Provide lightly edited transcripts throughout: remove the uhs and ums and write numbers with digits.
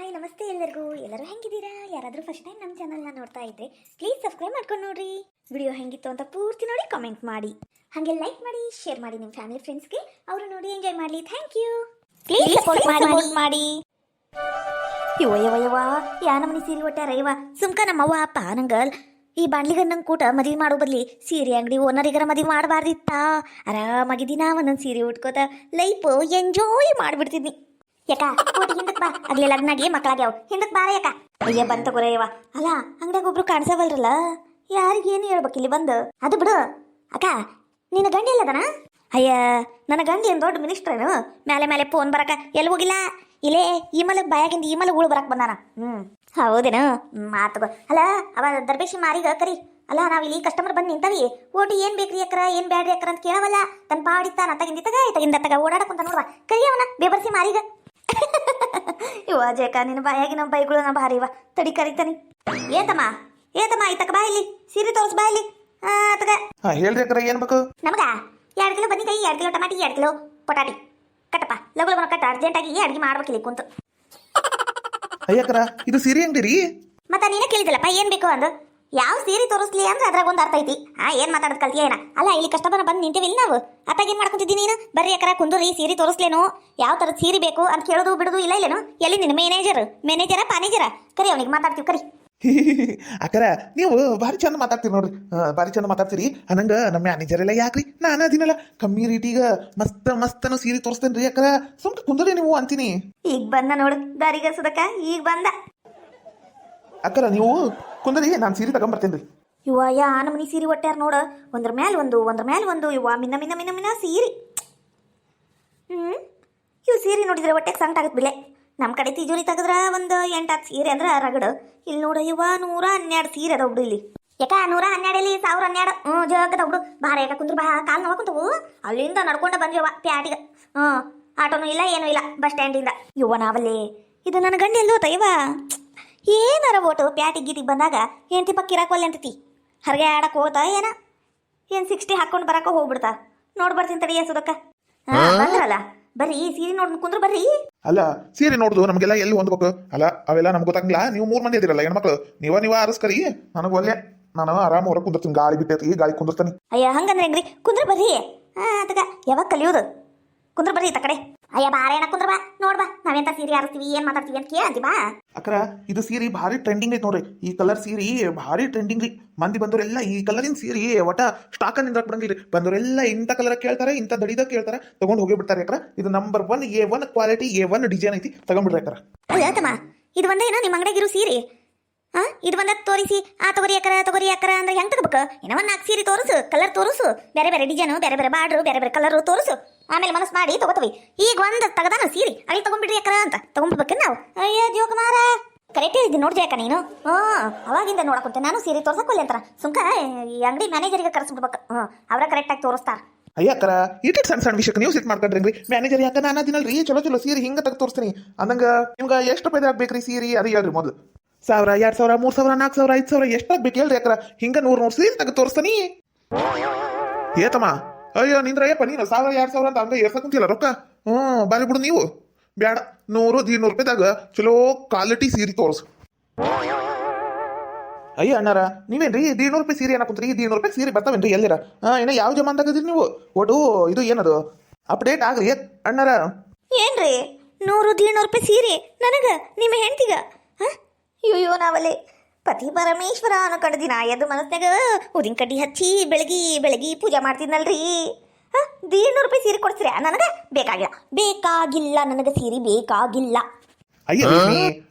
Hi ನಮಸ್ತೆ ಎಲ್ಲರೂ ಹೆಂಗಿದ್ದೀರಾ? ಯಾರಾದರೂ ಫಸ್ಟ್ ಟೈಮ್ ನಮ್ಮ ಚಾನಲ್ನ ನೋಡ್ತಾ ಇದ್ದರೆ ಪ್ಲೀಸ್ ಸಬ್ಸ್ಕ್ರೈಬ್ ಮಾಡ್ಕೊಂಡು ನೋಡ್ರಿ. ವಿಡಿಯೋ ಹೆಂಗಿತ್ತು ಅಂತ ಪೂರ್ತಿ ನೋಡಿ ಕಾಮೆಂಟ್ ಮಾಡಿ, ಹಾಗೆ ಲೈಕ್ ಮಾಡಿ, ಶೇರ್ ಮಾಡಿ ನಿಮ್ಮ ಫ್ಯಾಮಿಲಿ ಫ್ರೆಂಡ್ಸ್ಗೆ, ಅವರು ನೋಡಿ ಎಂಜಾಯ್ ಮಾಡಲಿ. Thank you. ಪ್ಲೀಸ್ ಸಪೋರ್ಟ್ ಮಾಡಿ. ಯವ್ವ ಯಾ ನಮ್ಮನಿ ಸೀರೆ ಒಟ್ಟಾರ ಯವ್ವ. ಸುಮ್ಕ ನಮ್ಮವ್ವ ಅಪ್ಪ ನಂಗಲ್ ಈ ಬಾಣ್ಲಿಗನ್ನಂಗೆ ಕೂಟ ಮದುವೆ ಮಾಡೋ ಬದಲಿ ಸೀರೆ ಅಂಗಡಿ ಓನರಿಗರ ಮದುವೆ ಮಾಡಬಾರ್ದಿತ್ತ. ಆರಾಮಾಗಿ ದಿನ ಒಂದೊಂದು ಸೀರೆ ಉಟ್ಕೋತ ಲೈಫ್ ಎಂಜಾಯ್ ಮಾಡಿಬಿಡ್ತಿದ್ನಿ. ಯಾಕ ಕೋಟಿ ಹಿಂದಕ್ ಬಾ, ಆಗ್ಲೇ ಲಗ್ನಾಗಿ ಮಕ್ಕಳಾಗ್ಯಾವ, ಹಿಂದಕ್ ಬಾರ ಯಾಕ. ಅಯ್ಯ ಬಂತ ಗೊರೆಯವ. ಅಲ್ಲ ಅಂಗಡಿಯಾಗ ಒಬ್ರು ಕಾಣಿಸವಲ್ರಲ್ಲ, ಯಾರಿಗೇನು ಹೇಳ್ಬೇಕು ಇಲ್ಲಿ ಬಂದು? ಅದು ಬಿಡು ಅಕ್ಕ, ನಿನ್ನ ಗಂಡಿ ಎಲ್ಲದನ? ಅಯ್ಯ ನನ್ನ ಗಂಡಿ ಏನು ದೊಡ್ಡ ಮಿನಿಸ್ಟ್ರೇನು? ಮೇಲೆ ಮೇಲೆ ಫೋನ್ ಬರಕ ಎಲ್ಲಿ ಹೋಗಿಲ್ಲ, ಇಲ್ಲೇ ಈ ಮಲಗ್ ಬಾಯಾಗಿಂದ ಈ ಮಲಗ್ ಉಳು ಬರಕ್ ಬಂದಾನ. ಹೌದೇನು? ಮಾತು ಅಲ್ಲ ಅವ ದರ್ಬೇಶಿ ಮಾರಿಗ ಕರಿ. ಅಲ್ಲ ನಾವ್ ಇಲ್ಲಿ ಕಸ್ಟಮರ್ ಬಂದು ನಿಂತವಿ, ಓಟಿ ಏನ್ ಬೇಕ್ರಿ ಅಕ್ರ ಏನ್ ಬ್ಯಾಡ್ರಿ ಅಕ್ರ ಅಂತ ಕೇಳವಲ್ಲ. ತನ್ನ ಪಾಡಿತಾನ ತಗಿಂದ ತಗ ಓಡಾಡಕುಂತ ನೋಡ್ವಾ, ಕರಿಯವನ ಬೇಬರ್ಸಿ ಮಾರಿಗ. ಇವ ಜೇಕ ನಿನ್ನ ಬಾಯಾಗಿ ನಮ್ಮ ಬೈಗಳು ನಾ ಭಾರಿವ. ತಡಿ ಕರಿತಾನಿ. ಏತಮ್ಮ ಈತಕ ಬಾ ಇಲ್ಲಿ, ಸೀರೆ ತೋರ್ಸ್ ಬಾ ಇಲ್ಲಿ. ತಗ ಹೇಳ್ರಿ ಅಕ್ರ ಏನ್ ಬೇಕು ನಮಗ? 2 ಕಿಲೋ ಬದ್ನಿಕಾಯಿ, 2 ಕಿಲೋ ಟಮಾಟಿ, 2 ಕಿಲೋ ಪಟಾಟಿ ಕಟ್ಟಪ್ಪ. ಲಗು ಕಟ್ಟ, ಅರ್ಜೆಂಟಾಗಿ ಅಡ್ಗೆ ಮಾಡ್ಬೇಕಿಲ್ಲ ಕುಂತು. ಅಯ್ಯಕ್ರ ಇದು ಸೀರೆ ಅಂಗಡಿ ರೀ? ಮತ್ತ ನೀನೇ ಕೇಳಿದಲ್ಲಪ್ಪ ಏನ್ ಬೇಕು ಅಂದು. ಯಾವ ಸೀರೆ ತೋರಿಸ್ಲಿ ಅಂದ್ರೆ ಅದ್ರಾಗ ಒಂದು ಅರ್ಥ ಐತಿ. ಏನ್ ಮಾತಾಡೋದು ಕಲ್ತಿಯ ಏನ? ಅಲ್ಲ ಇಲ್ಲಿ ಕಸ್ಟಮರ್ ಬಂದು ನಿಂತೇವಿಲ್ಲ ನಾವು, ಅತ್ತಾಗ ಏನ್ ಮಾಡ್ಕೊಂತಿದ್ದೀನಿ ನೀನು? ಬರ್ರಿ ಅಕ್ರ ಕುಂದ್ರಿ, ಸೀರೆ ತೋರಿಸ್ಲೇನು, ಯಾವ ಥರದ ಸೀರೆ ಬೇಕು ಅಂತ ಕೇಳೋದು ಬಿಡೋದು ಇಲ್ಲ ಇಲ್ಲೇನು? ಎಲ್ಲಿ ನಿನ್ನ ಮ್ಯಾನೇಜರ ಪಾನೇಜರ ಕರಿ, ಅವನಿಗೆ ಮಾತಾಡ್ತೀವಿ ಕರಿ. ಅಕ್ಕರ ನೀವು ಭಾರಿ ಚಂದ ಮಾತಾಡ್ತೀರಿ ನೋಡ್ರಿ, ಭಾರಿ ಚಂದ ಮಾತಾಡ್ತೀರಿ. ಅನ್ನಂಗ ನಮ್ಮ ಮ್ಯಾನೇಜರ್ ಎಲ್ಲ ಯಾಕ್ರಿ, ನಾನು ಅದಿನಲ್ಲ ಕಮ್ಮಿ ರೇಟಿಗ ಮಸ್ತನು ಸೀರೆ ತೋರಿಸ್ತೇನ್ರಿ ಅಕ್ಕರ, ಸುಮ್ಕ ಕುಂದ್ರಿ ನೀವು ಅಂತೀನಿ. ಈಗ ಬಂದ ನೋಡು ದಾರಿಗ ಸುದಕ್ಕ, ಈಗ ಬಂದ. ಅಕ್ಕರ ನೀವು ಕುಂದ್ರಿ, ನಾನು ಸೀರೆ ತಗೊಂಬರ್ತೇನ್ರಿ. ಇವ ಯಾ ನಮ್ಮನಿ ಸೀರೆ ಒಟ್ಟಾರ ನೋಡ, ಒಂದ್ರ ಮ್ಯಾಲ ಒಂದು ಇವ ಮಿನ್ನ ಸೀರೆ. ಇವು ಸೀರೆ ನೋಡಿದ್ರೆ ಹೊಟ್ಟೆಗೆ ಸಂಕಟ ಆಗತ್ ಬಿಲೆ. ನಮ್ಮ ಕಡೆ ತಿಜೋರಿ ತೆಗೆದ್ರ ಒಂದು 8-10 ಸೀರೆ ಅಂದ್ರೆ ರಗಡು. ಇಲ್ಲಿ ನೋಡ ಇವ 112 ಸೀರೆ ಅದ ಬಿಡು ಇಲ್ಲಿ. ಯಾಕ 112 1012? ಜಗದ ಬಿಡು. ಬಾರ ಯಾಕ ಕುಂದ್ರ ಬಾ, ಕಾಲು ನೋವು ಕುಂತವು. ಅಲ್ಲಿಂದ ನಡ್ಕೊಂಡ ಬಂದ್ಯವ ಪ್ಯಾಟಿಗೆ. ಆಟೋನು ಇಲ್ಲ ಏನೂ ಇಲ್ಲ, ಬಸ್ ಸ್ಟ್ಯಾಂಡಿಂದ. ಇವ ನಾವಲ್ಲಿ ಇದು ನನ್ನ ಗಂಡಿ ಎಲ್ಲೋತ ಇವ. ಏನಾರ ಓಟು ಪ್ಯಾಟಿಗೆ ಗೀಟಿಗೆ ಬಂದಾಗ ಹೆಂಡತಿ ಪಕ್ಕ ಇರಾಕೋಲ್ಲ ಅಂತತಿ, ಹರಗೆ ಆಡಕ್ಕೆ ಹೋಗ್ತಾ ಏನ ಏನು 60 ಹಾಕೊಂಡು ಬರಕ ಹೋಗ್ಬಿಡ್ತಾ. ನೋಡಿ ಬರ್ತೀನಿ ತಡಿ ಸುದಕ್ಕ. ಬಂದ್ರಲ್ಲ ಬರ್ರಿ, ಸೀರೆ ನೋಡ್ ಕುಂದ್ರು ಬರ್ರಿ. ಅಲ್ಲ ಸೀರೆ ನೋಡುದು ನಮಗೆಲ್ಲ ಎಲ್ಲಿ ಹೊಂದ್ಬೇಕು? ಅಲ್ಲ ಅವೆಲ್ಲ ನಮ್ಗೆ ಗೊತ್ತಾಗಿಲ್ಲ. ನೀವು 3 ಮಂದಿ ಇದಿರಲ್ಲ ಹೆಣ್ಮಕ್ಳು, ನೀವ ಆರಿಸ್ಕರಿ. ನನಗೆ ಒಲ್ಲೆ, ನಾನು ಆರಾಮ ಹೊರಗೆ ಕುಂದಿರ್ತೀನಿ. ಗಾಳಿ ಬಿಟ್ಟೈತಿ, ಗಾಳಿ ಕುಂದಿರ್ತಾನೆ. ಅಯ್ಯ ಹಂಗಂದ್ರೆ ಹೆಂಗ್ರಿ? ಕುಂದ್ರ ಬರ್ರಿ. ಅದಕ್ಕ ಯಾವಾಗ ಕಲಿಯೋದು? ಕುಂದ್ರ ಬರ್ರಿ ಈ ಕಡೆ. ಅಯ್ಯ ಬಾರೇನ ಕುಂದ್ರ ಬಾ, ನೋಡ್ಬಾ ನಾವೆಂತ ಸೀರೆ ಆರಿಸ್ತೀವಿ, ಏನ್ ಮಾತಾಡ್ತೀವಿ ಅಂತ ಕೇಳಂತಿ ಬಾ. ಅಕ್ರ ಇದು ಸೀರೆ ಭಾರಿ ಟ್ರೆಂಡಿಂಗ್ ಐತಿ ನೋಡ್ರಿ. ಈ ಕಲರ್ ಸೀರೆ ಭಾರಿ ಟ್ರೆಂಡಿಂಗ್ ರೀ. ಮಂದಿ ಬಂದವರೆಲ್ಲ ಈ ಕಲರಿನ ಸೀರೆ ಒಟ್ಟ ಸ್ಟಾಕ್ ನಿಂದ ಬಿಡಂಗಿಲ್ರಿ. ಬಂದವರೆಲ್ಲ ಇಂಥ ಕಲರ್ ಕೇಳ್ತಾರೆ, ಇಂಥ ದಡಿದ ಕೇಳ್ತಾರೆ, ತಗೊಂಡು ಹೋಗಿಬಿಡ್ತಾರೆ. ಅಕ್ರ ಇದು number 1 A1 quality, A1 design ಐತಿ, ತಗೊಂಡ್ಬಿಡ್ರಿ ಅಕ್ರ. ಅಲ್ಲ ತಮ್ಮ, ಇದು ಒಂದೇನೋ ನಿಮ್ಮ ಅಂಗಡಿಗಿರೋ ಸೀರೆ? ಇದು ಬಂದ ತೋರಿಸಿ ತಗೋರಿ ಅಕ್ಕರ ಅಂದ್ರೆ ಹೆಂಗ್ ತಗೋಬೇಕು? ಏನೋ 4 ಸೀರೆ ತೋರಿಸು, ಕಲರ್ ತೋರಿಸು, ಬೇರೆ ಬೇರೆ ಡಿಸೈನು, ಬೇರೆ ಬೇರೆ ಬಾರ್ಡ್ರು, ಬೇರೆ ಬೇರೆ ಕಲರ್ ತೋರಿಸು, ಆಮೇಲೆ ಮನಸ್ಸು ಮಾಡಿ ತಗೋತೀವಿ. ಈಗ ಒಂದು ತಗದಾನ ಸೀರೆ, ಅಲ್ಲಿ ತಗೊಂಡ್ಬಿಡ್ರಿ ಅಕ್ಕರ ಅಂತ ತಗೊಂಡ್ಬಿಡ್ಬೇಕು ನಾವು. ಅಯ್ಯ ಜೋಕುಮಾರ ಕರೆಕ್ಟ್ ಹೇಳಿದ್ದಿ ನೋಡ್ರಿ ಅಕ್ಕ ನೀನು. ಅವಾಗಿಂದ ನೋಡಕುಂತೆ ನಾನು ಸೀರೆ ತೋರ್ಸಕ್ಕೊಲ್ಲಿ ಅಂತಾರ. ಸುಮ್ಕ ಈ ಅಂಗಡಿ ಮ್ಯಾನೇಜರಿಗೆ ಕರೆಸ್ಬಿಡ್ಬೇಕು, ಅವ್ರ ಕರೆಕ್ಟಾಗಿ ತೋರಿಸ್ತಾರ. ಅಯ್ಯಕ್ಕರ ಇಟ್ಟು ಸಣ್ಣ ವಿಷಯಕ್ಕೆ ನೀವು ಸಿಟ್ ಮಾಡ್ಕೊಂಡ್ರಿ. ಮ್ಯಾನೇಜರ್ ಯಾಕ ನಾನು ಅದಿನಲ್ರಿ, ಚಲೋ ಸೀರೆ ಹಿಂಗ ತೆಗೆದು ತೋರಿಸ್ತೀನಿ. ಅಂದಂಗ ನಿಮ್ಗೆ ಎಷ್ಟು ರೂಪಾಯಿ ಆಗ್ಬೇಕ್ರಿ ಸೀರೆ ಅದು ಹೇಳ್ರಿ ಮೊದಲು. 1000, 2000, 3000, 4000, 5000 ಎಷ್ಟಾಗ್ಬೇಕು ಹೇಳ್ರಿ ಅಕ್ರ. ಹಿಂಗ 100 ಸೀರೆ ತೆಗೆದು ತೋರಿಸ್ತಾನಿ. ಏತಮ್ಮ ಅಯ್ಯೋ ನಿಂದ್ರಯ್ಯಪ್ಪ, ನೀನು 1000, 2000 ಅಂತ ಹಂಗ ಏರ್ಸಕ್ ಕುಂತಿಲ್ಲ ರೊಕ್ಕ. ಬಾರಿ ಬಿಡು ನೀವು, ಬ್ಯಾಡ 100-200 ರೂಪಾಯಿದಾಗ ಚಲೋ ಕ್ವಾಲಿಟಿ ಸೀರೆ ತೋರಿಸು. ಅಯ್ಯ ಅಣ್ಣಾರ ನೀವೇನ್ರಿ 200 ರೂಪಾಯಿ ಸೀರೆ ಏನಕ್ಕಂತ್ರಿ? 200 ರೂಪಾಯಿ ಸೀರೆ ಬರ್ತಾವೇನ್ರಿ ಎಲ್ಲಿರ? ಏನೋ ಯಾವ ಜಮಾನ್ದಾಗದ್ರಿ ನೀವು? ಒಟ್ಟು ಇದು ಏನದು ಅಪ್ಡೇಟ್ ಆಗ್ರಿ ಅಣ್ಣಾರ. ಏನ್ರಿ 100-200 ರೂಪಾಯಿ ಸೀರೆ ನನಗ, ನಿಮ್ಮ ಹೆಂಡತಿಗ? ಅಯ್ಯೋ ನಾವಲ್ಲಿ ಪತಿ ಪರಮೇಶ್ವರ ಅನ್ನೋ ಕಡೆ ದಿನ ಎದ್ದು ಮನಸ್ನಾಗ ಉದಿನ ಕಡ್ಡಿ ಹಚ್ಚಿ ಬೆಳಗಿ ಪೂಜೆ ಮಾಡ್ತಿದ್ನಲ್ರಿ. 200 ರೂಪಾಯಿ ಸೀರೆ ಕೊಡ್ತೀರ ನನಗೆ? ಬೇಕಾಗಿಲ್ಲ ನನಗೆ ಸೀರೆ ಬೇಕಾಗಿಲ್ಲ. ಅಯ್ಯ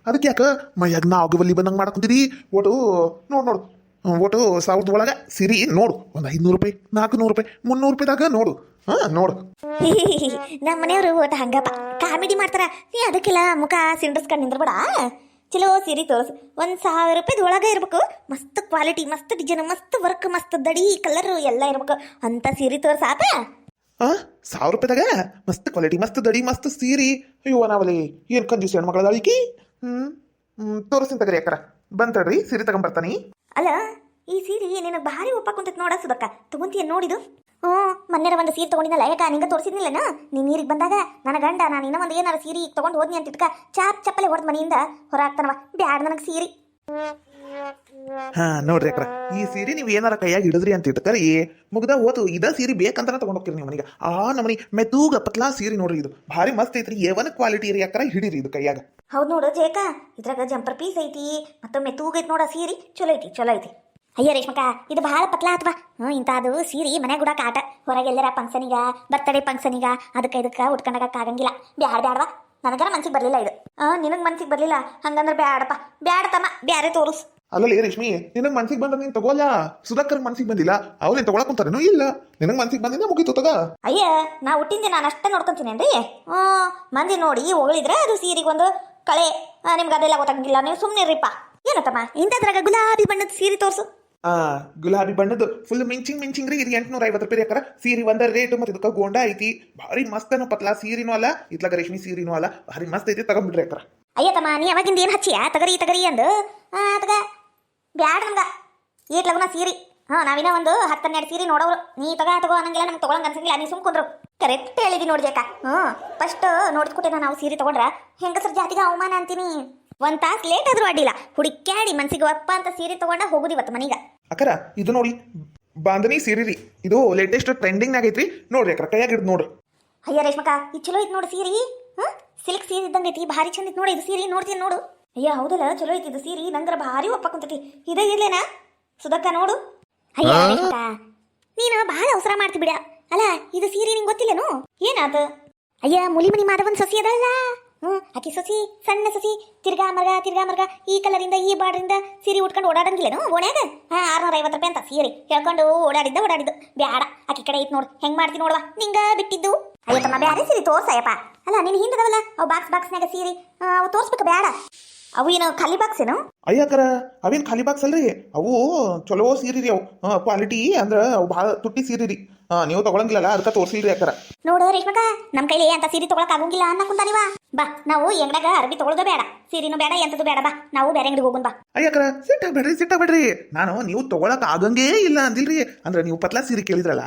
ಅದಕ್ಕೆ ಯಾಕ ಮೈಯಾಗ ನಾಗವಲ್ಲಿ ಬಂದಂಗೆ ಮಾಡಕೊಂತಿದಿ? ಒಟ್ಟು ನೋಡು ಒಟ್ಟು 1000 ಒಳಗೆ ಸೀರೆ ನೋಡು, ಒಂದು 500 ರೂಪಾಯಿ, 400 ರೂಪಾಯಿ, 300 ರೂಪಾಯಿದಾಗ ನೋಡು. ನೋಡು ನಮ್ಮ ಮನೆಯವರು ಒಟ್ಟು ಹಂಗಪ್ಪ ಕಾಮಿಡಿ ಮಾಡ್ತಾರ. ನೀ ಅದಕ್ಕೆಲ್ಲ ಮುಖ ಸಿಂಡಿಸ್ಕೊಂಡು ನಿಂದ್ರಬೇಡ. ಚಲೋ ಸೀರೆ ತೋರಿಸು, 1000 ರೂಪಾಯಿದ ಒಳಗೆ ಇರ್ಬೇಕು. ಮಸ್ತ್ ಕ್ವಾಲಿಟಿ, ಮಸ್ತ್ ಡಿಸೈನ್, ಮಸ್ತ್ ವರ್ಕ್, ಮಸ್ತ್ ದಡಿ ಕಲರ್ ಎಲ್ಲ ಇರ್ಬೇಕು ಅಂತ ಸೀರೆ ತೋರ್ಸ ಆತ. 1000 ರೂಪಾಯಿದಾಗ ಮಸ್ತ್ ಕ್ವಾಲಿಟಿ, ಮಸ್ತ್ ದಡಿ, ಮಸ್ತ್ ಸೀರೆ. ಅಯ್ಯೋ ನಾವಲ್ಲಿ ಏನು ಕಂಜೂಸ್ ಹೆಣ್ಮಕ್ಳ ಅದಾಳಿಕಿ. ತೋರಿಸ್ತೀನಿ ತಗರಿ ಅಕ್ಕರ. ಬಂತಡ್ರಿ ಸೀರೆ ತಗೊಂಬರ್ತಾನಿ. ಅಲ್ಲ ಈ ಸೀರೆ ನಿನಗೆ ಭಾರಿ ಒಪ್ಪ ಕುಂತೈತೆ ನೋಡ ಸುದಕ್ಕ, ತಗೊಂತೀಯ ನೋಡಿದು? ಹ್ಞೂ ಮೊನ್ನೆರ ಒಂದು ಸೀರೆ ತೊಗೊಂಡಿದ್ದಲ್ಲ ಯಾಕ ನಿಂಗೆ ತೋರಿಸಿದ್ನಿಲ್ಲನ ನೀನು ನೀರಿಗೆ ಬಂದಾಗ ನನ್ನ ಗಂಡ ನಾನು ಇನ್ನೂ ಒಂದು ಏನಾರು ಸೀರೆ ತೊಗೊಂಡು ಹೋದ್ನಿ ಅಂತ ಇಟ್ಕ ಚಪ್ಪಲೆ ಹೊಡೆದು ಮನೆಯಿಂದ ಹೊರಾಗ್ತಾನವ ಬ್ಯಾಡ ನನಗೆ ಸೀರೆ. ಹಾ ನೋಡ್ರಿ ಅಕ್ರ, ಈ ಸೀರೆ ನೀವು ಏನಾರ ಕೈಯಾಗಿ ಹಿಡಿದ್ರಿ ಅಂತ ಇಟ್ಕರಿ ಮುಗ್ದ ಹೋತು ಇದ ಸೀರೆ ಬೇಕಂತಾನೆ ತಗೊಂಡ್ ಹೋಗ್ತೀರಿ ನೀವು ಮನೆಗೆ. ನಮ್ಮನಿ ಮೆತ್ತೂಗ ಪತ್ಲಾ ಸೀರೆ ನೋಡ್ರಿ, ಇದು ಭಾರಿ ಮಸ್ತ್ ಐತ್ರಿ. ಏವನ್ ಕ್ವಾಲಿಟಿ ರೀ ಅಕ್ರ, ಹಿಡೀರಿ ಇದು ಕೈಯಾಗ. ಹೌದು ನೋಡು ಜೇಕ, ಇದ್ರಾಗ ಜಂಪರ್ ಪೀಸ್ ಐತಿ ಮತ್ತೊಮ್ಮೆ ತೂಗೈತಿ ನೋಡ ಸೀರೆ, ಚಲೋ ಐತಿ. ಅಯ್ಯ ರೇಷ್ಮಕ್ಕ, ಇದು ಭಾಳ ಪತ್ಲಾ ಅಥವಾ ಇಂಥದ್ದು ಸೀರೆ ಮನ್ಯಾಗ ಕೂಡ ಕಾಟ, ಹೊರಗೆಲ್ಲರ ಫಂಕ್ಷನಿಗ ಬರ್ತಡೇ ಫಂಕ್ಷನಿಗ ಅದಕ್ಕೆ ಇದಕ್ಕೆ ಉಟ್ಕೊಂಡಾಗಕ್ಕಾಗಂಗಿಲ್ಲ. ಬ್ಯಾಡವಾ, ನನಗರ ಮನ್ಸಿಗೆ ಬರಲಿಲ್ಲ ಇದು. ನಿನಗೆ ಮನ್ಸಿಗೆ ಬರಲಿಲ್ಲ ಹಂಗಂದ್ರೆ ಬ್ಯಾಡಪ್ಪ, ಬ್ಯಾಡ ತಮ್ಮ, ಬ್ಯಾರೆ ತೋರಿಸ್. ಅಲ್ಲಲ್ಲಿ ರೇಷ್ಮಿ, ನಿನಗ್ ಮನ್ಸಿಗೆ ಬಂದ ನೀನ್ ತಗೋಲ್ಲ, ಸುಧಾಕರ್ ಮನ್ಸಿಗೆ ಬಂದಿಲ್ಲ, ಅವ್ರೇನ್ ತಗೊಳಕ್ ಕುಂತಾರೇನು? ಇಲ್ಲ, ನಿನಗ್ ಮನ್ಸಿಗೆ ಬಂದಿದ್ದ ಮುಗೀತು ತಗ. ಅಯ್ಯ ನಾ ಹುಟ್ಟಿಂದೆ ನಾನು ಅಷ್ಟೇ ನೋಡ್ಕೊಂತೀನೇನ್ರಿ. ಮಂದಿ ನೋಡಿ ಹೊಗಳಿದ್ರೆ ಅದು ಸೀರೆಗೊಂದು ಕಳೆ, ನಿಮ್ಗೆ ಅದೆಲ್ಲ ಗೊತ್ತಾಗಂಗಿಲ್ಲ, ನೀವು ಸುಮ್ಮನೆ ಇರ್ರಿಪ್ಪ. ಏನತ್ತಮ್ಮ ಇಂಥದ್ರಾಗ ಗುಲಾಬಿ ಬಣ್ಣದ ಸೀರೆ ತೋರಿಸು. ಗುಲಾಬಿ ಬಣ್ಣದ್ದು ಫುಲ್ ಮಿಂಚಿಂಗ್ ರೀ. ಇದು 850 ರೂಪಾಯಿ ಅಕ್ರ ಸೀರೆ. ಒಂದ ರೇಟ್ ಮತ್ತೆ ಇದಕ್ಕೆ ಗೋಂಡ ಐತಿ, ಭಾರಿ ಮಸ್ತ್ ಅನ್ನೋ ಪತ್ಲಾ ಸೀರಿನೂ ಅಲ್ಲ, ಇತ್ಲಾಗ ರೇಷ್ಮಿ ಸೀರಿನೂ ಅಲ್ಲ, ಭಾರಿ ಮಸ್ತ್ ಐತಿ, ತಗೊಂಡ್ಬಿಡ್ರಿ ಅಕ್ರ. ಅಯ್ಯ ತಮ್ಮ, ನೀ ಅವಾಗಿಂದ ಏನು ಹಚ್ಚಿಯ ತಗರಿ ಅಂದು ತಗ ಬ್ಯಾಡ ನಮ್ಗ ಏಟ್ ಲಗುನ ಸೀರೆ. ನಾವಿನ ಒಂದು 10-12 ಸೀರೆ ನೋಡೋರು, ನೀ ತಗೋ ಅನ್ನಂಗಿಲ್ಲ, ನಮ್ಗೆ ತಗೊಳಂಗ ಅನ್ಸಂಗಿಲ್ಲ, ನೀ ಸುಮ್ಕೊಂಡ್ರು. ಕರೆಕ್ಟ್ ಹೇಳಿದಿ ನೋಡ್ಬೇಕ. ಫಸ್ಟ್ ನೋಡ್ಕೊಟ್ಟೆ ನಾವು ಸೀರೆ ತಗೊಂಡ್ರ ಹೆಂಗಸರ ಜಾತಿಗೆ ಅವಮಾನ ಅಂತೀನಿ. ಒಂದ್ ತಾಸ್ ಲೇಟ್ ಆದ್ರೂ ಅಡ್ಡಿಲ್ಲ, ಹುಡುಕ್ಯಾಡಿ ಮನ್ಸಿಗೆ ಒಪ್ಪ ಅಂತ ಸೀರೆ ತಗೊಂಡ ಹೋಗುದಿ ಇವತ್ತು ಮನೀಗ. ಅಕ್ಕರ ಇದು ನೋಡಿ ಬಾಂಧನಿ ಸೀರೆ ರೀ, ಇದು ಲೇಟೆಸ್ಟ್ ಟ್ರೆಂಡಿಂಗ್ ಆಗೈತ್ರಿ. ನೋಡ್ರಿ ಅಕ್ರ, ಕೈಯಾಗ ಹಿಡಿದು ನೋಡ್ರಿ. ಅಯ್ಯ ರೇಷ್ಮಕ್ಕ, ಇದು ಚಲೋ ಐತಿ ನೋಡಿ ಸೀರೆ. ಸಿಲ್ಕ್ ಸೀರೆ ಇದ್ದಂಗೆ ಐತಿ, ಭಾರಿ ಚಂದ ಐತಿ ನೋಡಿ ಇದು ಸೀರೆ. ನೋಡ್ತೀನಿ ನೋಡು. ಅಯ್ಯ ಹೌದಲ್ಲ, ಚಲೋ ಐತಿ ಇದು ಸೀರೆ, ನಂಗರ ಭಾರಿ ಒಪ್ಪ ಕುಂತೈತಿ. ಇದೇ ಇರ್ಲೇನಾ ಸುಧಕ್ಕ ನೋಡು. ಅಯ್ಯ ರೇಷ್ಮಕ್ಕ, ನೀನು ಭಾಳ ಅವಸರ ಮಾಡ್ತಿ ಬಿಡ. ಅಲ್ಲ ಇದು ಸೀರೆ ನಿಂಗೆ ಗೊತ್ತಿಲ್ಲನು? ಏನಾದ? ಅಯ್ಯ ಮುಲಿ ಮಾಧವನ್ ಸೊಸಿ ಅದಲ್ಲ, ಆಕಿ ಸೊಸಿ, ಸಣ್ಣ ಸೊಸಿ, ತಿರ್ಗಾ ಮರ್ಗ ಈ ಕಲರಿಂದ ಈ ಬಾರ್ಡ್ರಿಂದ ಸೀರೆ ಉಟ್ಕೊಂಡು ಓಡಾಡಂಗಿಲ್ಲೇನು ಓಣ್ಯಾಗ? 650 ರೂಪಾಯಿ ಅಂತ ಸೀರೆ ಹೇಳ್ಕೊಂಡು ಓಡಾಡಿದ್ದು ಬ್ಯಾಡ. ಆಕಿ ಕಡೆ ಐತ್ ನೋಡು, ಹೆಂಗ್ ಮಾಡ್ತಿ ನೋಡುವ, ನಿಂಗ ಬಿಟ್ಟಿದ್ದು. ಅಯ್ಯ ತಮ್ಮ, ಬ್ಯಾರೆ ಸೀರೆ ತೋರ್ಸಯ್ಯಪ್ಪ. ಅಲ್ಲ ನಿನ್ ಹಿಂದದವಲ್ಲ ಅವು ಬಾಕ್ಸ್ನಾಗ ಸೀರೆ, ಅವು ತೋರ್ಸ್ಬೇಕು ಬ್ಯಾಡ. ಅವು ಏನು ಖಾಲಿ ಬಾಕ್ಸ್ ಏನು? ಅಯ್ಯಕರ, ಅವೇನ್ ಖಾಲಿ ಬಾಕ್ಸ್ ಅಲ್ರಿ, ಅವು ಚಲೋ ಸೀರೆ ರೀ. ಅವು ಕ್ವಾಲಿಟಿ ಅಂದ್ರ ಅವು ಭಾಳ ತುಟ್ಟಿ ಸೀರೆ ರೀ. ನೀವು ತಗೊಳಂಗಿಲ್ಲಲ್ಲ, ಅದಕ್ಕೆ ತೋರ್ಸಿಲ್ರಿ ಅಕ್ಕರ. ನೋಡು ರೇಷ್ಮಕ್ಕ, ನಮ್ ಕೈಲಿ ಅಂತ ಸೀರೆ ತಗೊಳಕ್ ಆಗಂಗಿಲ್ಲ ಅನ್ನಕುಂತಾನಿವ. ಬಾ, ನಾವು ಎಂಗನಾಗ ಅರ್ಬಿ ತಗೊಳ್ಳೋದು ಬೇಡ, ಸೀರೆನೂ ಬೇಡ, ಎಂತದ್ದು ಬೇಡ. ಬಾ, ನಾವು ಬೇರೆ ಅಂಗಡಿಗೆ ಹೋಗುನ್ ಬಾ. ಅಯ್ಯಕರ, ಸಿಟ್ಟಾಗ್ಬೇಡ್ರಿ. ನಾನು ನೀವು ತಗೊಳಕ್ ಆಗಂಗೇ ಇಲ್ಲ ಅಂದಿಲ್ರಿ. ಅಂದ್ರೆ ನೀವು ಪತ್ಲಾ ಸೀರೆ ಕೇಳಿದ್ರಲ್ಲ,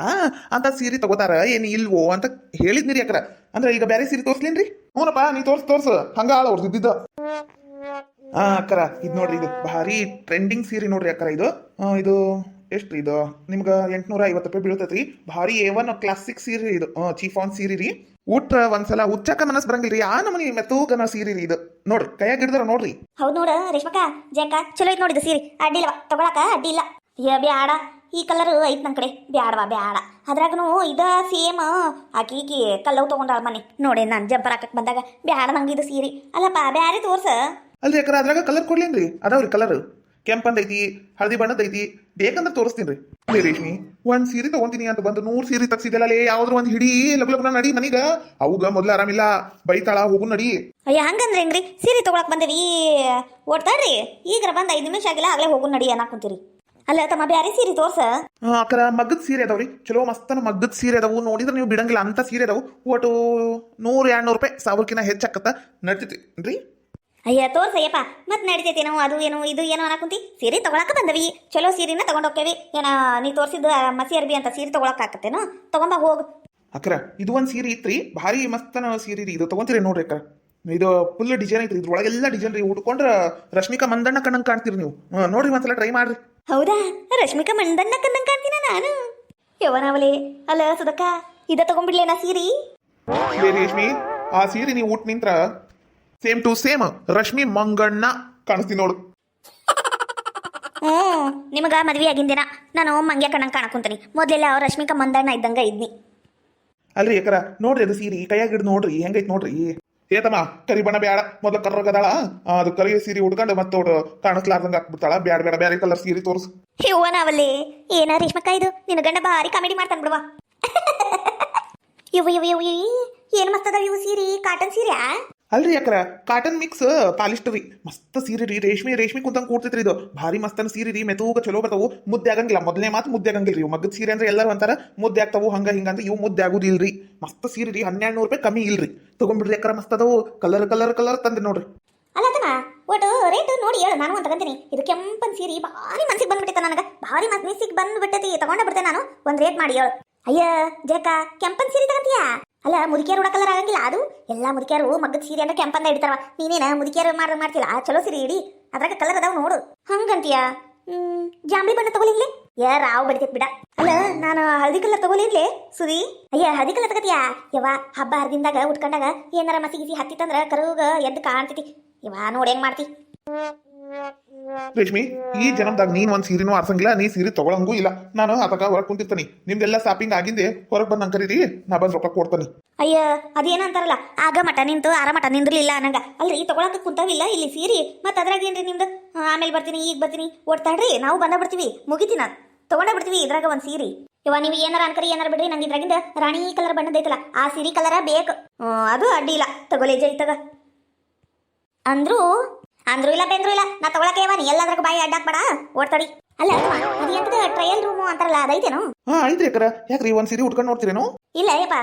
ಅಂತ ಸೀರೆ ತಗೋತಾರ ಏನು ಇಲ್ವೋ ಅಂತ ಹೇಳಿದ್ನಿರಿ ಅಕ್ಕರ. ಅಂದ್ರೆ ಈಗ ಬೇರೆ ಸೀರೆ ತೋರ್ಸ್ಲೇನ್ರಿ? ಹ್ಞೂನಪ್ಪ, ನೀ ತೋರ್ಸ್ ಹಂಗ ಆಳ ಹೊರ್ದಿದ್ದ. ಅಕ್ಕರ, ಇದು ನೋಡ್ರಿ, ಇದು ಭಾರಿ ಟ್ರೆಂಡಿಂಗ್ ಸೀರೆ ನೋಡ್ರಿ ಅಕ್ಕರ. ಇದು ಎಷ್ಟ್ರಿ? ಇದು ನಿಮ್ಗೆ 850 ರೂಪಾಯಿ ಬೀಳ್ತೈತ್ರಿ. ಭಾರಿ A1 ಕ್ಲಾಸಿಕ್ ಸೀರೆ ಇದು, ಚೀಫ್ ಆನ್ ಸೀರೆ ರೀ. ಒಂದ್ಸಲ ಉಚ್ಚಕ ಮನಸ್ ಬರಂಗಿಲ್ರಿ, ನಮ್ಮನಿ ಮೆತ್ತೂಗನ ಸೀರೆ ರೀ ಇದು. ನೋಡ್ರಿ, ಕೈಯಾಗ ಹಿಡಿದ್ರ ನೋಡ್ರಿ. ಹೌದು ನೋಡ ರೇಷ್ಮಕ್ಕ, ಜೇಕ ಚಲೋ ಐತ್ ನೋಡಿದ ಸೀರೆ, ಅಡ್ಡಿಲ್ಲವ ತಗೊಳಕ ಅಡ್ಡಿಲ್ಲ. ಬ್ಯಾಡ, ಈ ಕಲರ್ ಐತ್ ನನ್ ಕಡೆ, ಬ್ಯಾಡವಾ ಬ್ಯಾಡ. ಅದ್ರಾಗನು ಇದ ಸೇಮ್ ಆಕಿ ಕಲ್ಲವ್ ತಗೊಂಡಾಳ ಮನೆ ನೋಡಿ, ನಾನು ಜಂಪರ್ ಹಾಕಕ್ ಬಂದಾಗ ಬ್ಯಾಡ ನಂಗೆ ಇದು ಸೀರೆ. ಅಲ್ಲಪ್ಪ ಬ್ಯಾರೆ ತೋರ್ಸ. ಅಲ್ರಿ ಅಕ್ಕರ, ಅದ್ರಾಗ ಕಲರ್ ಕೊಡ್ಲೇನ್ರಿ? ಅದಾವ್ರಿ ಕಲರ್, ಕೆಂಪಂದ ಐತಿ, ಹಳದಿ ಬಣ್ಣದ ಐತಿ, ಬೇಕಂದ್ರೆ ತೋರಿಸ್ತೀನಿ ರೀ. ರೇಷ್ಮಿ, ಒಂದ್ ಸೀರೆ ತಗೊಂತೀನಿ ಅಂತ ಬಂದು 100 ಸೀರೆ ತಗ್ಸಿದಲ್ಲ, ಯಾವ್ದ್ರ ಒಂದ್ ಹಿಡಿ ಲಗ್ನ ನಡಿ ಮನೀಗ. ಅವಾಗ ಮೊದ್ಲು ಆರಾಮಿಲ್ಲ, ಬೈತಾಳ, ಹೋಗು ನಡಿ. ಅಯ್ಯ ಹಂಗಂದ್ರೆ ಹೆಂಗ್ರಿ? ಸೀರೆ ತಗೊಳಕ್ ಬಂದೇವಿ ಓಡ್ತಾಡ್ರಿ, ಈಗ ಬಂದ್ 5 ನಿಮಿಷ ಆಗಿಲ್ಲ, ಆಗ್ಲೇ ಹೋಗು ನಡಿ ಅನ್ನಕುಂತೀರಿ. ಅಲ್ಲ ತಮ್ಮ, ಬ್ಯಾರೆ ಸೀರೆ ತೋರ್ಸ. ಅಕ್ಕರ, ಮಗ್ಗದ ಸೀರೆ ಅದಾವ್ರಿ, ಚಲೋ ಮಸ್ತನ ಮಗ್ಗದ ಸೀರೆ ಅದಾವು. ನೋಡಿದ್ರೆ ನೀವು ಬಿಡಂಗಿಲ್ಲ ಅಂತ ಸೀರೆ ಅದಾವು. ಒಟ್ಟು 100-200 ರೂಪಾಯಿ, 1000ಕ್ಕಿಂತ ಹೆಚ್ಚಾಕತ್ತ, ನಡ್ತೈತಿ ರೀ. ಅಯ್ಯ ತೋರ್ಸಯ್ಯಪ್ಪ, ಮತ್ ನಡಿತೈತಿ ನಾವು ಅದು ಏನು ಇದು ಏನೋ ಅನ್ನಕುಂತಿ. ಸೀರೆ ತಗೊಳಕ ಬಂದವಿ, ಚಲೋ ಸೀರೆನ ತಗೊಂಡ್ ಹೋಗ್ತೇವಿ. ಏನ ನೀ ತೋರ್ಸಿದ್ದು ಮಸಿ ಅರ್ಬಿ ಅಂತ ಸೀರೆ ತಗೊಳಕ್ ಆಕತ್ತೇನು? ತಗೊಂಬ ಹೋಗ್. ಅಕ್ಕರ, ಇದು ಒಂದ್ ಸೀರೆ ಇತ್ರಿ, ಭಾರಿ ಮಸ್ತನ ಸೀರೆ ರೀ. ಇದು ತಗೊಂತೀರಿ ನೋಡ್ರಿ ಅಕ್ಕ. ಇದು ಫುಲ್ ಡಿಸೈನ್ ಐತ್ರಿ, ಇದ್ರೊಳಗೆಲ್ಲ ಡಿಸೈನ್ ರೀ. ಉಟ್ಕೊಂಡ್ರ ರಶ್ಮಿಕಾ ಮಂದಣ್ಣ ಕಣ್ಣಂಗ್ ಕಾಣ್ತೀರಿ ನೀವು. ನೋಡ್ರಿ, ಒಂದ್ಸಲ ಟ್ರೈ ಮಾಡ್ರಿ. ಹೌದಾ? ರಶ್ಮಿಕಾ ಮಂದಣ್ಣ ಕಣ್ಣಂಗ್ ಕಾಣ್ತೀನ ನಾನು? ಯವನಾವಲಿ. ಅಲ್ಲ ಸುಧಕ್ಕ, ಇದ ತಗೊಂಡ್ಬಿಡ್ಲೇನಾ ಸೀರೆ? ರೇಷ್ಮಿ, ಆ ಸೀರೆ ನೀವು ಉಟ್ ನಿಂತ್ರ ಸೇಮ್ ಟು ಸೇಮ್ ರಶ್ಮಿ ಮಂಗಣ್ಣ ಕಾಣಿಸ್ತೀನಿ ನೋಡು. ನಿಮಗ ಮದ್ವೆ ಆಗಿಂದಿನ ನಾನು ಮಂಗ್ಯ ಕಣ್ಣಂಗ್ ಕಾಣಕುಂತೀನಿ. ಮೊದ್ಲೆಲ್ಲ ರಶ್ಮಿಕಾ ಮಂದಣ್ಣ ಇದ್ದಂಗ ಇದ್ನಿ. ಅಲ್ರಿ ಅಕ್ಕರ, ನೋಡ್ರಿ ಅದು ಸೀರೆ ಕೈಯಾಗ ಹಿಡಿದು ನೋಡ್ರಿ, ಹೆಂಗೈತ್ ನೋಡ್ರಿ. ಏತಮ್ಮ, ಕರಿ ಬಣ್ಣ ಬ್ಯಾಡ, ಮೊದ್ಲು ಕರ್ರಗದಾಳ, ಅದು ಕರಿ ಸೀರೆ ಉಡ್ಕೊಂಡು ಮತ್ತೋಡು ಕಾಣಿಸ್ಲಾರ್ದಂಗ ಹಾಕ್ಬಿಡ್ತಾಳ. ಬ್ಯಾಡ, ಬೇರೆ ಕಲರ್ ಸೀರೆ ತೋರ್ಸು. ಇವನಾವಲ್ಲಿ ಏನ ರೇಷ್ಮಕ್ಕ, ಇದು ನಿನ್ನ ಗಂಡ ಭಾರಿ ಕಾಮಿಡಿ ಮಾಡ್ತಾನ ಬಿಡುವ. ಇವು ಏನ್ ಮಸ್ತದ ಇವು ಸೀರೆ, ಕಾಟನ್ ಸೀರೆ? ಅಲ್ರಿ ಅಕ್ಕರ, ಕಾಟನ್ ಮಿಕ್ಸ್ ಪಾಲಿಸ್ಟರ್ ರೀ. ಮಸ್ತ್ ಸೀರೆ ರೀ, ರೇಷ್ಮೆ ಕುಂತಂಗ್ ಕೂಡ್ತೈತ್ರಿ ಇದು. ಭಾರಿ ಮಸ್ತನ ಸೀರೆ ರೀ, ಮೆತೂಗ ಚಲೋ ಬರ್ತಾವು, ಮುದ್ದೆ ಆಗಂಗಿಲ್ಲ. ಮೊದಲನೇ ಮಾತು ಮುದ್ದೆ ಆಗಂಗಿಲ್ಲ ರೀ. ಮಗ್ಗದ ಸೀರೆ ಅಂದ್ರೆ ಎಲ್ಲರೂ ಅಂತಾರ ಮುದ್ದೆ ಆಗ್ತಾವು ಹಂಗ ಹಿಂಗ ಅಂತ, ಇವು ಮುದ್ದೆ ಆಗುದಿಲ್ರಿ. ಮಸ್ತ್ ಸೀರೆ ರೀ, 1200 ರೂಪಾಯಿ ಕಮ್ಮಿ ಇಲ್ರಿ. ತಗೊಂಡ್ಬಿಡ್ರಿ ಅಕ್ಕರ, ಮಸ್ತ್ ಅದಾವು. ಕಲರ್ ತಂದ್ರಿ ನೋಡ್ರಿ. ಅಲ್ಲ ತಮ್ಮ, ಒಟ್ಟು ರೇಟ್ ನೋಡಿ ಹೇಳು, ನಾನು ಅಂತ ತಗೊಂತೀನಿ. ಇದು ಕೆಂಪನ್ ಸೀರೆ ಭಾರಿ ಮನ್ಸಿಗೆ ಬಂದ್ಬಿಟ್ಟಿತ್ತ ನನಗ, ಭಾರಿ ಮನ್ಸಿಗೆ ಬಂದ್ಬಿಟ್ಟೈತಿ, ತಗೊಂಡ ಬಿಡ್ತೇನೆ ನಾನು. ಒಂದ್ ರೇಟ್ ಮಾಡಿ ಹೇಳು. ಅಯ್ಯ ಜಕ ಕೆಂಪನ್ ಸೀರೆ ತಗಂತೀಯಾ? ಅಲ್ಲ ಮುದುಕಿಯರು ಉಡಕಲ್ಲರ ಆಗಂಗಿಲ್ಲ ಅದು. ಎಲ್ಲಾ ಮುದುಕಿಯರು ಮಗ್ಗದ ಸೀರೆ ಅಂದ್ರೆ ಕೆಂಪಂದ ಇಡ್ತಾರ. ನೀನೇನ ಮುದುಕಿಯರು ಮಾಡ್ತಿಲ್ಲ ಚಲೋ ಸೀರೆ ಇಡಿ, ಅದ್ರಾಗ ಕಲರ್ ಅದಾವ ನೋಡು. ಹಂಗಂತೀಯಾ? ಜಾಂಬಿ ಬಣ್ಣ ತಗೊಲಿನ್ಲಿ. ರಾವ್ ಬಡಿತೈತ್ ಬಿಡ. ಅಲ್ಲ ನಾನು ಹಳದಿ ಕಲರ್ ತಗೊಲಿನ್ಲಿ ಸುದಿ. ಅಯ್ಯ ಹಳದಿ ಕಲರ್ ತಗತಿಯಾ? ಯವ್ವ ಹಬ್ಬ ಹರಿದಿಂದಾಗ ಉಟ್ಕೊಂಡಾಗ ಏನಾರ ಮಸಿಗಿಸಿ ಹತ್ತಿತ್ತಂದ್ರ ಕರುಗ ಎದ್ದು ಕಾಣ್ತೈತಿ. ಯವ್ವ ನೋಡಿ ಹೆಂಗ್ ಮಾಡ್ತಿ. ರೇಷ್ಮಿ, ಈ ಜನ್ಮದಾಗ ನೀನ್ ಒಂದ್ ಸೀರೆನೂ ಆರ್ಸಂಗಿಲ್ಲ, ನೀ ಸೀರೆ ತಗೊಳಂಗೂ ಇಲ್ಲ. ನಾನು ಅದಕ್ಕ ಹೊರಗೆ ಕುಂತಿರ್ತಾನಿ. ನಿಮ್ದೆಲ್ಲ ಶಾಪಿಂಗ್ ಆಗಿಂದೆ ಹೊರಗೆ ಬಂದ್ ನಂಗೆ ಕರೀರಿ, ನಾ ಬಂದ್ ರೊಕ್ಕ ಕೊಡ್ತಾನೆ. ಅಯ್ಯ ಅದೇನಂತಾರಲ್ಲ, ಆಗ ಮಠ ನಿಂತು ಆರ ಮಠ ನಿಂದ್ರಲಿಲ್ಲ ಅನ್ನಂಗ. ಅಲ್ರಿ ತಗೊಳಕ ಕುಂತಾವಿಲ್ಲ ಇಲ್ಲಿ ಸೀರಿ, ಮತ್ತೆ ಅದ್ರಾಗ ಏನ್ರಿ ನಿಮ್ದು ಆಮೇಲೆ ಬರ್ತೀನಿ ಈಗ ಬರ್ತೀನಿ ಓಡ್ತಾಡ್ರಿ. ನಾವು ಬಂದ ಬಿಡ್ತೀವಿ, ಮುಗಿತೀನ ತಗೊಂಡ ಬಿಡ್ತೀವಿ ಇದ್ರಾಗ ಒಂದ್ ಸೀರಿ. ಇವ ನೀವು ಏನಾರ ಅನ್ಕರಿ ಏನಾರ ಬಿಡ್ರಿ, ನಂಗೆ ಇದ್ರಾಗಿಂದ ರಾಣಿ ಕಲರ್ ಬಣ್ಣದೈತಲ್ಲ ಆ ಸೀರೆ ಕಲರ ಬೇಕು. ಅದು ಅಡ್ಡಿ ಇಲ್ಲ, ತಗೊಲೆ ಜೈ ತಗ ಅಂದ್ರು ಅಂದ್ರು ಇಲ್ಲ ಬೆಂದ್ರು ಇಲ್ಲ. ನಾ ತಗೊಳಕ್ಕೆ ನೀ ಎಲ್ಲದ್ರಾಗ ಬಾಯಿ ಅಡ್ಡಾಕ್ಬೇಡ, ಓಡ್ತಾಡಿ. ಅಲ್ಲ ಅದು ಎಂತದ ಟ್ರಯಲ್ ರೂಮು ಅಂತಾರಲ್ಲ ಅದೈತೇನು? ಹಾ ಐತ್ರಿ ಅಕ್ಕರ. ಯಾಕ್ರಿ ಒಂದ್ ಸೀರೆ ಉಟ್ಕೊಂಡು ನೋಡ್ತೀರೇನು? ಇಲ್ಲ ಯಪ್ಪ,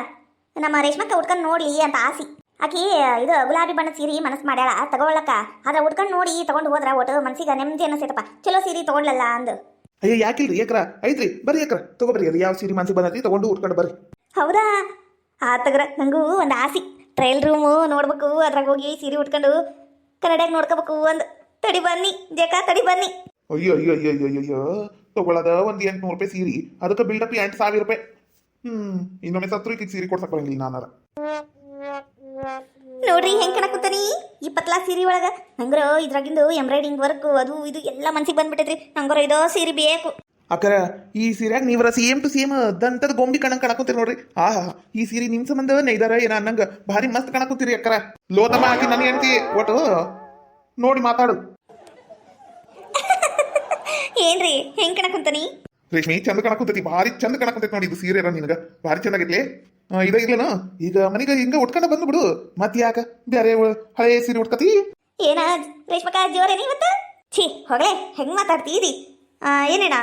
ನಮ್ಮ ರೇಷ್ಮಕ್ಕ ಉಟ್ಕೊಂಡು ನೋಡ್ಲಿ ಅಂತ ಆಸಿ. ಆಕಿ ಇದು ಗುಲಾಬಿ ಬಣ್ಣದ ಸೀರೆ ಮನಸ್ಸು ಮಾಡ್ಯಾಳ ತಗೊಳಕ್ಕ. ಅದ್ರ ಉಟ್ಕೊಂಡು ನೋಡಿ ತಗೊಂಡು ಹೋದ್ರ ಒಟ್ಟು ಮನ್ಸಿಗೆ ನೆಮ್ಮದಿ ಅನಿಸ್ತೈತಪ್ಪ. ಚಲೋ ಸೀರೆ ತಗೊಂಡ್ಲಲ್ಲ ಅಂದು. ಅಯ್ಯ ಯಾಕಿಲ್ರಿ ಯಾಕ್ರ, ಐತ್ರಿ ಬರ್ರಿ ಯಾಕ್ರ ತಗೋಬರ್ರಿ. ಅದು ಯಾವ ಸೀರೆ ಮನ್ಸಿಗೆ ಬಂದೈತಿ ತಗೊಂಡು ಉಟ್ಕೊಂಡು ಬರ್ರಿ. ಹೌದಾ? ಆತಗ್ರ ನಂಗೂ ಒಂದು ಆಸಿ, ಟ್ರಯಲ್ ರೂಮು ನೋಡ್ಬೇಕು, ಅದ್ರಾಗ ಹೋಗಿ ಸೀರೆ ಉಟ್ಕೊಂಡು ಕನ್ನಡಿಯಾಗ ನೋಡ್ಕೋಬೇಕು ಒಂದು. ತಡಿ ಬನ್ನಿ ಜೇಕ, ತಡಿ ಬನ್ನಿ. ಅಯ್ಯೋ ಅಯ್ಯೋ ಅಯ್ಯೋ ಅಯ್ಯೋ ಅಯ್ಯೋ, ತಗೊಳ್ಳೋದ ಒಂದ್ 800 ರೂಪಾಯಿ ಸೀರೆ, ಅದಕ್ಕೆ ಬಿಲ್ಡಪ್ 8,000 ರೂಪಾಯಿ. ಇನ್ನೊಮ್ಮೆ ಸತ್ರು ಈಗ ಸೀರೆ ಕೊಡ್ಸಕ್ ಬರಂಗಿಲ್ಲ ನಾನಾರ. ನೋಡ್ರಿ ಹೆಂಗ್ ಕಣಕುತ್ತಾನಿ ಈ ಪತ್ಲಾ ಸೀರೆ ಒಳಗ. ನಂಗರ ಇದ್ರಾಗಿಂದು ಎಂಬ್ರಾಯ್ಡಿಂಗ್ ವರ್ಕ್ ಅದು ಇದು ಎಲ್ಲ ಮನ್ಸಿಗೆ ಬಂದ್ಬಿಟ್ಟೈತ್ರಿ. ನಂಗರ ಇದೋ ಸೀರೆ ಬೇಕು. ಅಕ್ಕರ ಈ ಸೀರೆಯಾಗ ನೀವರ ಸೇಮ್ ಟು ಸೇಮ್ ದಂತದ ಗೊಂಬಿ ಕಣಂಗ್ ಕಾಣಕುಂತೀರಿ ನೋಡ್ರಿ. ಆಹಾ, ಈ ಸೀರೆ ನಿಮ್ ಸಂಬಂಧ ನೈದಾರ ಏನ ಅನ್ನಂಗ ಭಾರಿ ಮಸ್ತ್ ಕಾಣಕುಂತೀರಿ ಅಕ್ಕರ. ಲೋತಮ್ಮ ಹಾಕಿ ನನ್ನ ಹೆಂಡತಿ ಒಟ್ಟು ನೋಡಿ ಮಾತಾಡು. ಏನ್ರಿ ಹೆಂಗ್ ಕಣಕುಂತಾನಿ? ರೇಷ್ಮಿ ಚಂದ ಕಾಣಕುಂತೈತಿ, ಭಾರಿ ಚಂದ ಕಾಣಕುಂತೈತಿ ನೋಡಿ. ಇದು ಸೀರೆ ನಿನಗ ಭಾರಿ ಚಂದಾಗಿರ್ಲಿ. ಇದ ಇರ್ಲೇನು ಈಗ ಮನೆಗೆ ಹಿಂಗ ಉಟ್ಕೊಂಡ ಬಂದು ಬಿಡು. ಮತ್ ಯಾಕ ಬೇರೆ ಹಳೆ ಸೀರೆ ಉಟ್ಕತಿ? ಏನ ರೇಷ್ಮಕ್ಕ ಜೋರೇನಿ ಇವತ್ತು? ಛೀ ಹೊಗಳೇ, ಹೆಂಗ್ ಮಾತಾಡ್ತೀರಿ? ಏನೇಣ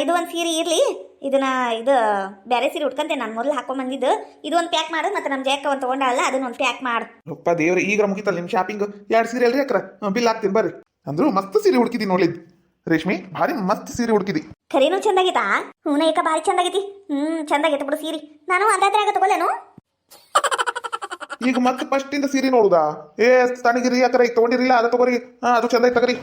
ಇದು ಒಂದು ಸೀರೆ ಇರ್ಲಿ, ಇದನ್ನ ಇದು ಬೇರೆ ಸೀರೆ ಉಟ್ಕಂತೆ ನಾನು ಮೊದಲು ಹಾಕೊಂಡ್ ಬಂದಿದ್ದು. ಇದು ಒಂದು ಪ್ಯಾಕ್ ಮಾಡು, ಮತ್ತೆ ನಮ್ಮ ಜೇಕ ಒಂದು ತಗೊಂಡಲ್ಲ ಅದನ್ನ ಒಂದು ಪ್ಯಾಕ್ ಮಾಡು. ಅಪ್ಪ ದೇವ್ರೆ, ಈಗ ಮುಗಿತಲ್ಲ ನಿಮ್ ಶಾಪಿಂಗ್. 2 ಸೀರೆ ಅಲ್ರಿ ಅಕ್ರ, ಬಿಲ್ ಹಾಕ್ತೀನಿ ಬರ್ರಿ. ಅಂದ್ರು ಮಸ್ತ್ ಸೀರೆ ಹುಡುಕಿದಿ ನೋಡ್ಲಿದ್ ರೇಷ್ಮಿ, ಭಾರಿ ಮಸ್ತ್ ಸೀರೆ ಹುಡುಕಿದಿ. ಖರೀನೂ ಚಂದಾಗಿತಾ? ಹೂನ ಏಕ ಭಾರಿ ಚಂದಾಗೈತಿ. ಚಂದಾಗೈತೆ ಬಿಡು ಸೀರೆ. ನಾನು ಅಂದಾದ್ರಾಗ ತಗೊಳ್ಳೇನು? ಈಗ ಮತ್ತೆ ಫಸ್ಟ್ ಇಂದ ಸೀರೆ ನೋಡುದಾ? ತಣಗಿರಿ ಯಾಕರ ಈಗ ತಗೊಂಡಿರಿಲ್ಲ, ಅದ ತಗೋರಿ. ಅದು ಚಂದ ಐತ್ ತಗರಿ.